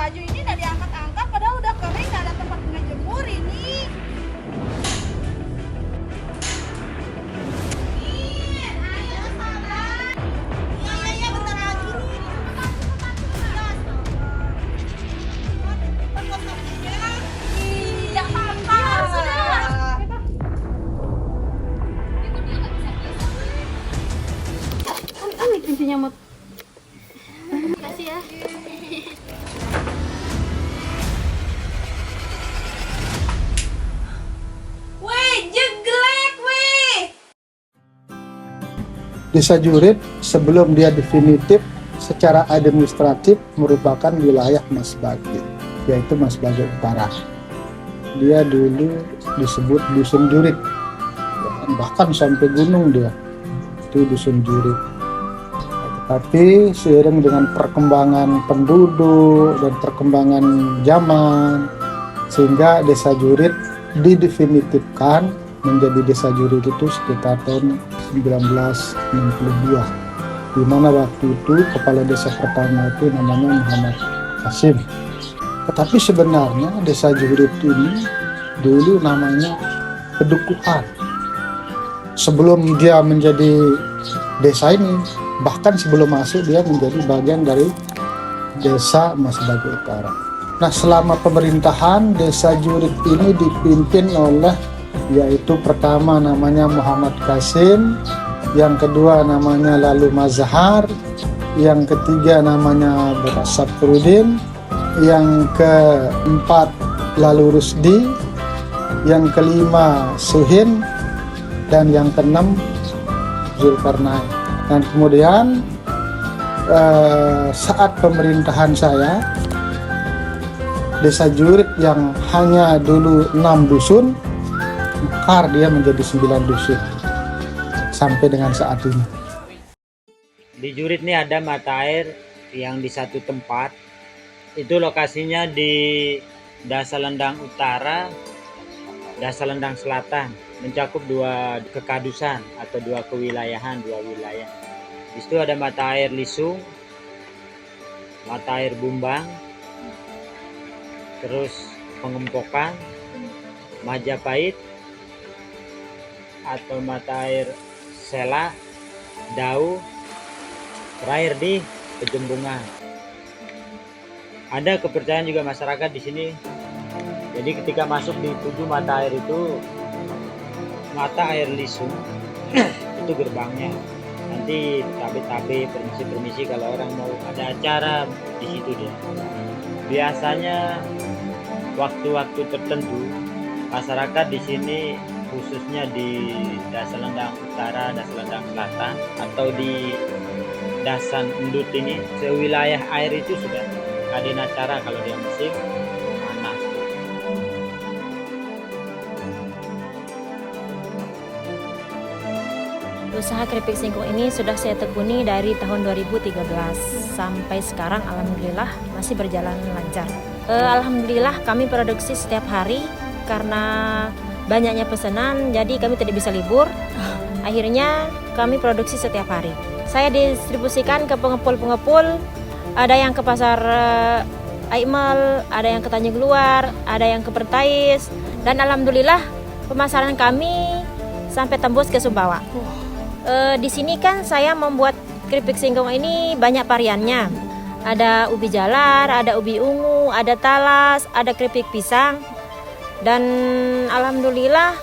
baju ini udah diangkat-angkat padahal udah kering, nggak ada tempat ngejemur ini. Ayo sabar. Iya bentar lagi nih. Iya sabar. Sudah. Ini kuncinya mau. Makasih ya. Weh, jeglek weh. Desa Jurit sebelum dia definitif secara administratif merupakan wilayah Mas Bagi, yaitu Mas Bagi Utara. Dia dulu disebut Dusun Jurit, bahkan sampai gunung dia, itu Dusun Jurit. Tapi seiring dengan perkembangan penduduk dan perkembangan zaman, sehingga Desa Jurit didefinitifkan menjadi Desa Jurit itu sekitar tahun 1962, di mana waktu itu kepala desa pertama itu namanya Muhammad Kasim. Tetapi sebenarnya Desa Jurit ini dulu namanya Pedukuhan. Sebelum dia menjadi desa ini, bahkan sebelum masuk dia menjadi bagian dari Desa Mas Bagi Utara. Nah, selama pemerintahan Desa Jurit ini dipimpin oleh, yaitu pertama namanya Muhammad Kasim, yang kedua namanya Lalu Mazhar, yang ketiga namanya Bapak Saprudin, yang keempat Lalu Rusdi, yang kelima Suhin, dan yang keenam Zulkarnain. Dan kemudian saat pemerintahan saya, Desa Jurit yang hanya dulu 6 dusun, mekar dia menjadi 9 dusun sampai dengan saat ini. Di Jurit ini ada mata air yang di satu tempat. Itu lokasinya di Dasa Lendang Utara, Dasa Lendang Selatan, mencakup 2 kekadusan atau 2 kewilayahan, 2 wilayah. Di situ ada mata air Lisung, mata air Bumbang, terus Pengempokan, Majapahit atau mata air Sela, Dau, terakhir di Pejembungan. Ada kepercayaan juga masyarakat di sini. Jadi ketika masuk di 7 mata air itu, mata air Lisung itu gerbangnya. Nanti tabe-tabe, permisi-permisi kalau orang mau ada acara di situ dia. Biasanya waktu-waktu tertentu masyarakat di sini, khususnya di Dasa Lendang Utara, Dasa Lendang Selatan, atau di Dasan Endut ini, sewilayah air itu sudah ada acara kalau dia musim panas. Usaha keripik singkong ini sudah saya tekuni dari tahun 2013 sampai sekarang, alhamdulillah masih berjalan lancar. Alhamdulillah kami produksi setiap hari karena banyaknya pesanan, jadi kami tidak bisa libur. Akhirnya kami produksi setiap hari. Saya distribusikan ke pengepul-pengepul, ada yang ke pasar Aimel, ada yang ke Tanjung Luar, ada yang ke Pertais, dan alhamdulillah pemasaran kami sampai tembus ke Sumbawa. Di sini kan saya membuat keripik singkong ini banyak variannya. Ada ubi jalar, ada ubi ungu, ada talas, ada keripik pisang. Dan alhamdulillah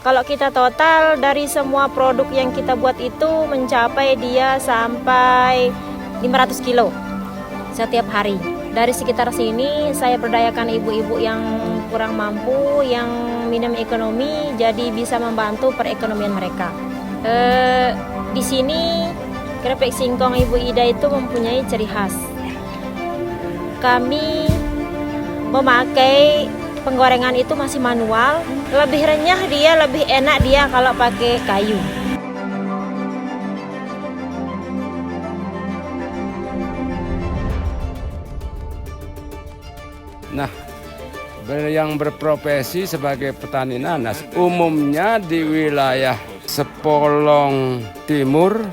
kalau kita total dari semua produk yang kita buat itu mencapai dia sampai 500 kilo setiap hari. Dari sekitar sini saya berdayakan ibu-ibu yang kurang mampu, yang minim ekonomi, jadi bisa membantu perekonomian mereka. Di sini keripik singkong Ibu Ida itu mempunyai ciri khas. Kami memakai penggorengan itu masih manual, lebih renyah dia, lebih enak dia kalau pakai kayu. Nah, yang berprofesi sebagai petani nanas umumnya di wilayah Sepolong Timur,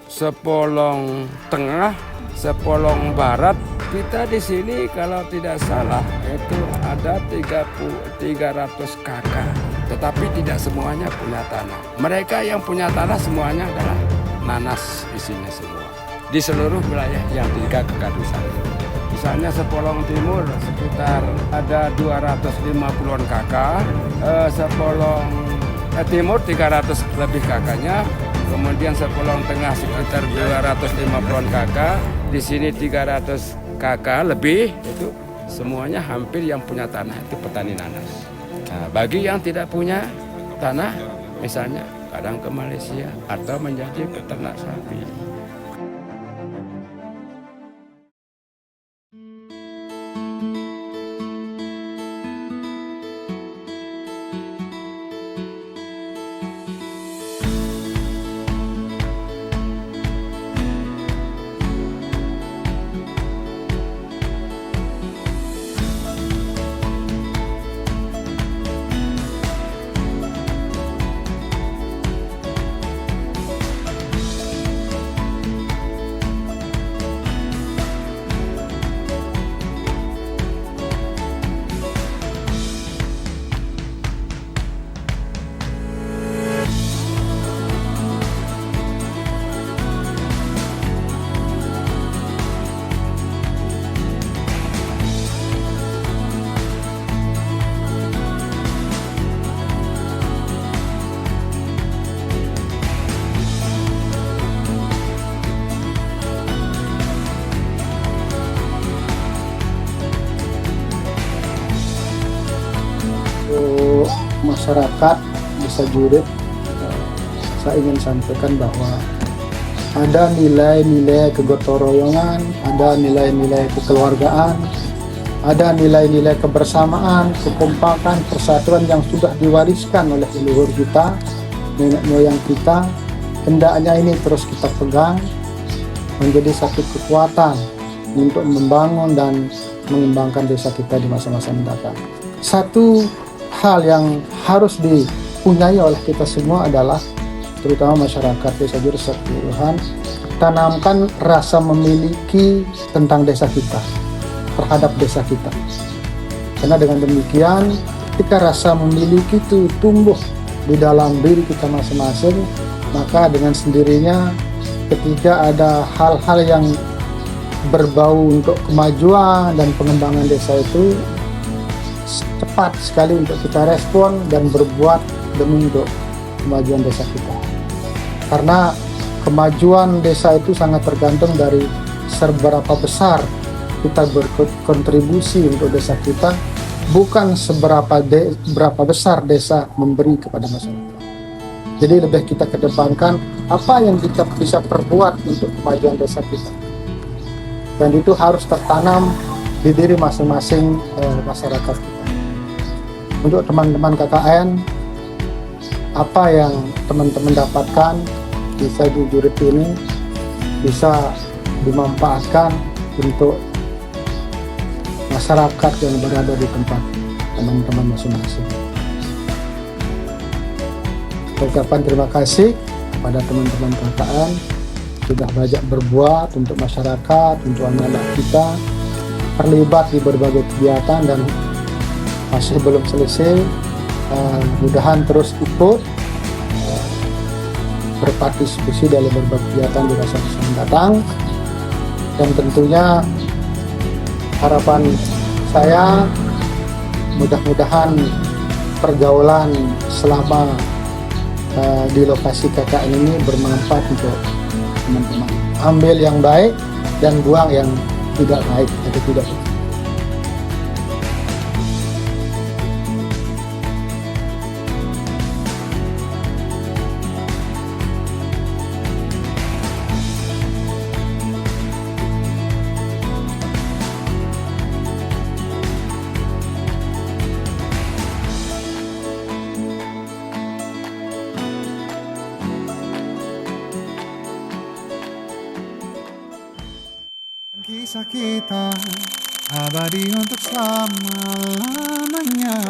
Sepolong Tengah, Sepolong Barat, Kita di sini kalau tidak salah itu ada 300 kakak, tetapi tidak semuanya punya tanah. Mereka yang punya tanah semuanya adalah nanas isinya semua di seluruh wilayah yang 3 kekadusan. Misalnya Sepolong Timur sekitar ada 250-an kakak, Sepolong Timur 300 lebih kakaknya, kemudian Sepolong Tengah sekitar 250-an kakak, di sini 300 kakak lebih, itu semuanya hampir yang punya tanah itu petani nanas. Nah, bagi yang tidak punya tanah, misalnya kadang ke Malaysia atau menjadi peternak sapi. Untuk masyarakat Desa Jurit, saya ingin sampaikan bahwa ada nilai-nilai kegotong royongan, ada nilai-nilai kekeluargaan, ada nilai-nilai kebersamaan, kekompakan, persatuan yang sudah diwariskan oleh leluhur kita, nenek moyang kita. Hendaknya ini terus kita pegang menjadi satu kekuatan untuk membangun dan mengembangkan desa kita di masa-masa mendatang. Satu hal yang harus dipunyai oleh kita semua adalah, terutama masyarakat Desa Jurit keseluruhan, tanamkan rasa memiliki tentang desa kita, terhadap desa kita. Karena dengan demikian, ketika rasa memiliki itu tumbuh di dalam diri kita masing-masing, maka dengan sendirinya ketika ada hal-hal yang berbau untuk kemajuan dan pengembangan desa itu, cepat sekali untuk kita respon dan berbuat demi untuk kemajuan desa kita. Karena kemajuan desa itu sangat tergantung dari seberapa besar kita berkontribusi untuk desa kita, bukan berapa besar desa memberi kepada masyarakat. Jadi lebih kita kedepankan apa yang kita bisa perbuat untuk kemajuan desa kita, dan itu harus tertanam di diri masing-masing masyarakat kita. Untuk teman-teman KKN, apa yang teman-teman dapatkan di Desa Jurit ini bisa dimanfaatkan untuk masyarakat yang berada di tempat teman-teman masing-masing. Ucapan terima kasih kepada teman-teman KKN sudah banyak berbuat untuk masyarakat, untuk anak-anak kita, terlibat di berbagai kegiatan dan masih belum selesai. Mudahan terus ikut berpartisipasi dalam berbagai kegiatan di masa mendatang, dan tentunya harapan saya mudah-mudahan pergaulan selama di lokasi KKN ini bermanfaat untuk teman-teman. Ambil yang baik dan buang yang tidak baik atau tidak. Kisah kita abadi untuk selama-lamanya.